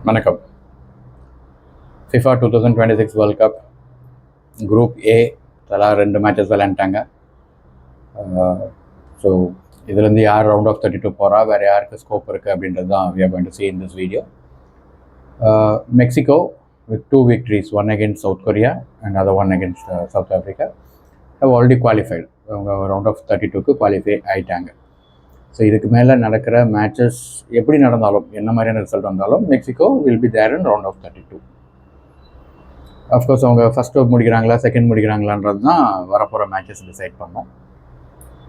வணக்கம். FIFA 2026 world cup group A தலா 2 matches விளையாண்டாங்க. ஸோ இதுலேருந்து யார் ரவுண்ட் ஆஃப் 32 போகிறா, வேறு யாருக்கு ஸ்கோப் இருக்குது அப்படின்றது தான் we are going to see in this video. Mexico with 2 victories, one against South Korea and other one against South Africa, have already qualified. அவங்க ரவுண்ட் ஆஃப் 32க்கு குவாலிஃபை ஆகிட்டாங்க. ஸோ இதுக்கு மேலே நடக்கிற மேட்சஸ் எப்படி நடந்தாலும், என்ன மாதிரியான ரிசல்ட் வந்தாலும், Mexico will be there in round of 32. Of course அவங்க ஃபஸ்ட்டு முடிக்கிறாங்களா செகண்ட் முடிக்கிறாங்களான்றது தான் வரப்போகிற மேட்சஸ் டிசைட் பண்ணோம்.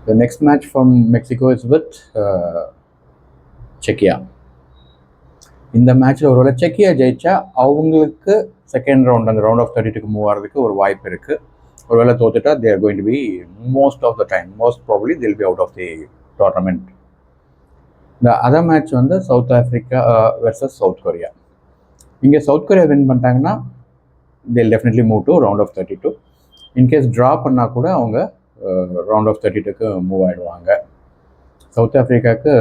The next match from Mexico is with செக்கியா. இந்த மேட்ச்சில் ஒருவேளை செக்கியா ஜெயிச்சா அவங்களுக்கு செகண்ட் ரவுண்ட், அந்த ரவுண்ட் ஆஃப் 32க்கு மூவ் ஆகிறதுக்கு ஒரு வாய்ப்பு இருக்குது. ஒருவேளை தோத்துட்டா they are going to be most of the time, most probably they'll be out of the tournament. இந்த அதர் மேட்ச் வந்து south Africa versus south Korea. இங்கே சவுத் கொரியா வின் பண்ணிட்டாங்கன்னா they'll definitely move to round of 32. In case draw பண்ணால் கூட அவங்க round of 32க்கு move ஆகிடுவாங்க. South ஆஃப்ரிக்காவுக்கு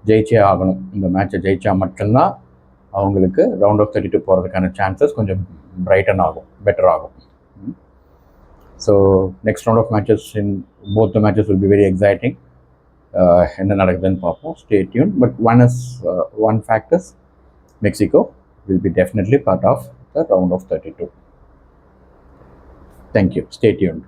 ஜெயிச்சே ஆகணும். இந்த மேட்சை ஜெயிச்சா மட்டும்தான் அவங்களுக்கு ரவுண்ட் ஆஃப் 32 போகிறதுக்கான சான்சஸ் கொஞ்சம் பிரைட்டன் ஆகும், பெட்டர் ஆகும். So next round of matches in both the matches will be very exciting. என்ன நடக்குதுன்னு பார்ப்போம். Stay tune. But one fact is Mexico will be definitely part of the round of 32. Thank you. Stay tuned.